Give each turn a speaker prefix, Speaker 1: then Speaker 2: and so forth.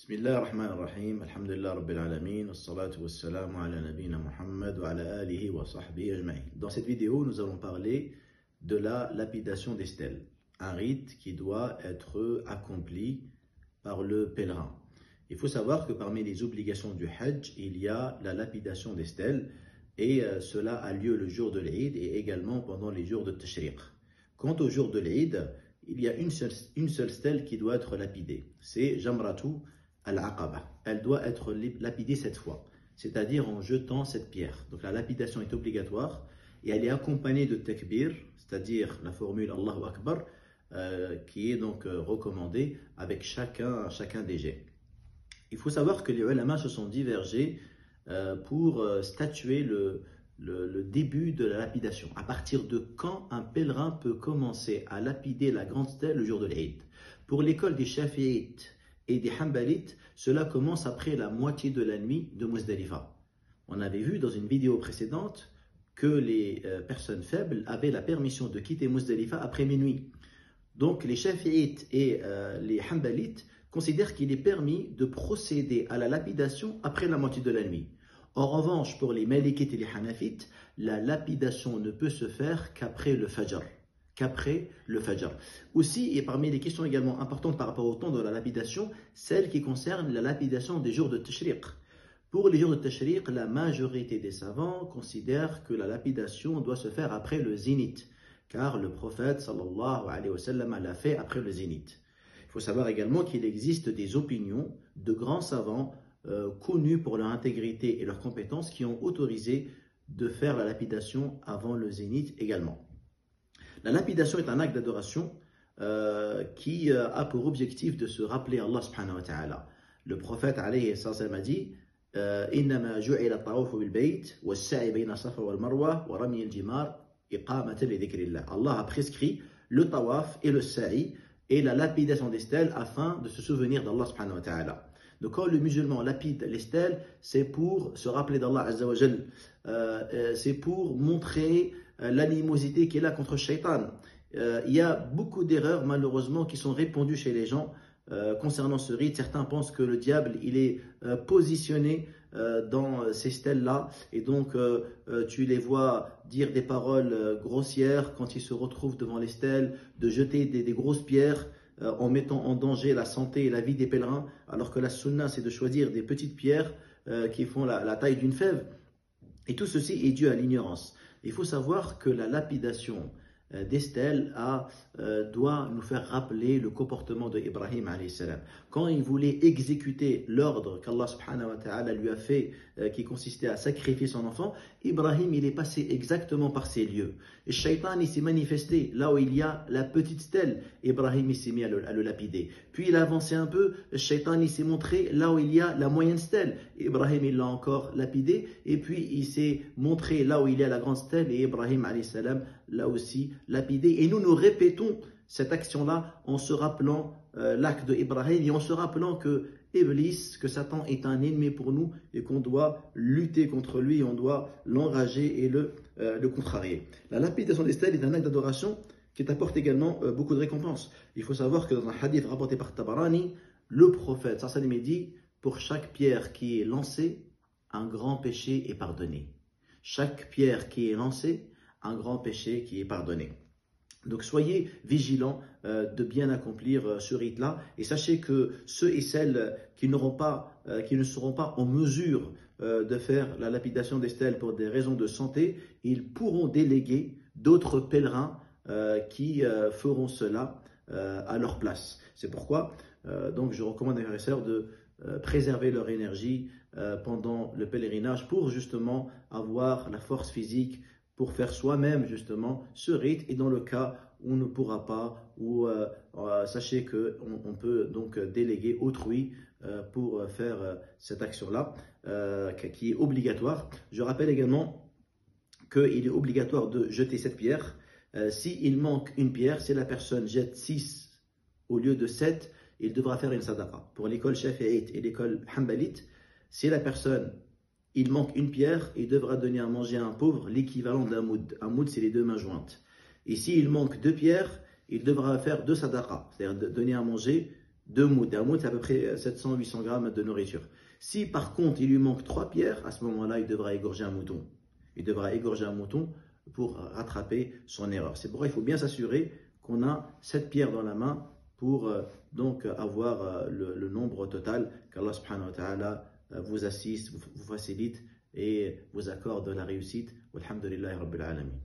Speaker 1: بسم الله الرحمن الرحيم الحمد لله رب العالمين والصلاة والسلام على نبينا محمد وعلى آله وصحبه أجمعين. Dans cette vidéo, nous allons parler de la lapidation des stèles, un rite qui doit être accompli par le pèlerin. Il faut savoir que parmi les obligations du Hajj, il y a la lapidation des stèles et cela a lieu le jour de l'Eid et également pendant les jours de Tashriq. Quant au jour de l'Eid, il y a une seule stèle qui doit être lapidée, c'est Jamratu al-Aqaba. Elle doit être lapidée cette fois, c'est-à-dire en jetant cette pierre. Donc la lapidation est obligatoire et elle est accompagnée de takbir, c'est-à-dire la formule Allahu Akbar, qui est donc recommandée avec chacun des jets. Il faut savoir que les ulama se sont divergés pour statuer le début de la lapidation. À partir de quand un pèlerin peut commencer à lapider la grande stèle le jour de l'Eid? Pour l'école des Shafi'ites et des Hanbalites, cela commence après la moitié de la nuit de Muzdalifa. On avait vu dans une vidéo précédente que les personnes faibles avaient la permission de quitter Muzdalifa après minuit. Donc les Shafi'ites et les Hanbalites considèrent qu'il est permis de procéder à la lapidation après la moitié de la nuit. En revanche, pour les Malikites et les Hanafites, la lapidation ne peut se faire qu'après le Fajr. Aussi, et parmi les questions également importantes par rapport au temps de la lapidation, celle qui concerne la lapidation des jours de Tashriq. Pour les jours de Tashriq, la majorité des savants considèrent que la lapidation doit se faire après le zénith, car le prophète sallallahu alayhi wa sallam l'a fait après le zénith. Il faut savoir également qu'il existe des opinions de grands savants connus pour leur intégrité et leurs compétences qui ont autorisé de faire la lapidation avant le zénith également. La lapidation est un acte d'adoration qui a pour objectif de se rappeler Allah subhanahu wa ta'ala. Le prophète alayhi sallam a dit إنما جعل الطواف بالبيت والسعي بين الصفا والمروة ورمي الجمار إقامة لذكر الله. Allah a prescrit le tawaf et le sa'i et la lapidation des stèles afin de se souvenir d'Allah subhanahu wa ta'ala. Donc quand le musulman lapide les stèles, c'est pour se rappeler d'Allah azza wa jal, c'est pour montrer l'animosité qu'il a contre Shaitan. Il y a beaucoup d'erreurs malheureusement qui sont répandues chez les gens concernant ce rite. Certains pensent que le diable il est positionné dans ces stèles-là et donc tu les vois dire des paroles grossières quand ils se retrouvent devant les stèles, de jeter des grosses pierres en mettant en danger la santé et la vie des pèlerins, alors que la sunna c'est de choisir des petites pierres qui font la taille d'une fève. Et tout ceci est dû à l'ignorance. Il faut savoir que la lapidation des stèles doit nous faire rappeler le comportement de Ibrahim alayhi salam. Quand il voulait exécuter l'ordre qu'Allah subhanahu wa ta'ala lui a fait, qui consistait à sacrifier son enfant, Ibrahim il est passé exactement par ces lieux. Et Shaitan il s'est manifesté là où il y a la petite stèle. Ibrahim il s'est mis à le lapider. Puis il a avancé un peu, Shaitan il s'est montré là où il y a la moyenne stèle. Ibrahim il l'a encore lapidé. Et puis il s'est montré là où il y a la grande stèle et Ibrahim alayhi salam là aussi lapidé. Et nous répétons cette action-là en se rappelant l'acte de Ibrahim et en se rappelant que Iblis, que Satan est un ennemi pour nous et qu'on doit lutter contre lui, on doit l'enrager et le contrarier. La lapidation des stèles est un acte d'adoration qui t'apporte également beaucoup de récompenses. Il faut savoir que dans un hadith rapporté par Tabarani, le prophète sallallahu alayhi wa sallam dit pour chaque pierre qui est lancée, un grand péché est pardonné. Chaque pierre qui est lancée, un grand péché qui est pardonné. Donc soyez vigilants de bien accomplir ce rite-là et sachez que ceux et celles qui ne seront pas en mesure de faire la lapidation des stèles pour des raisons de santé, ils pourront déléguer d'autres pèlerins qui feront cela à leur place. C'est pourquoi donc je recommande à mes frères et sœurs de préserver leur énergie pendant le pèlerinage pour justement avoir la force physique pour faire soi-même justement ce rite, et dans le cas où on ne pourra pas, ou sachez qu'on peut donc déléguer autrui pour faire cette action-là, qui est obligatoire. Je rappelle également qu'il est obligatoire de jeter cette pierre. S'il manque une pierre, si la personne jette 6 au lieu de 7, il devra faire une sadaqa. Pour l'école Shafi'ite et l'école Hanbalite, si la personne il manque une pierre, il devra donner à manger à un pauvre l'équivalent d'un moud. Un moud, c'est les 2 mains jointes. Et s'il manque 2 pierres, il devra faire 2 sadaqas, c'est-à-dire donner à manger 2 mouds. Un moud, c'est à peu près 700-800 grammes de nourriture. Si par contre il lui manque 3 pierres, à ce moment-là, il devra égorger un mouton. Il devra égorger un mouton pour rattraper son erreur. C'est pourquoi il faut bien s'assurer qu'on a 7 pierres dans la main pour donc avoir le nombre total, qu'Allah subhanahu wa ta'ala vous assiste, vous facilite et vous accorde la réussite. Walhamdulillahi rabbil alamin.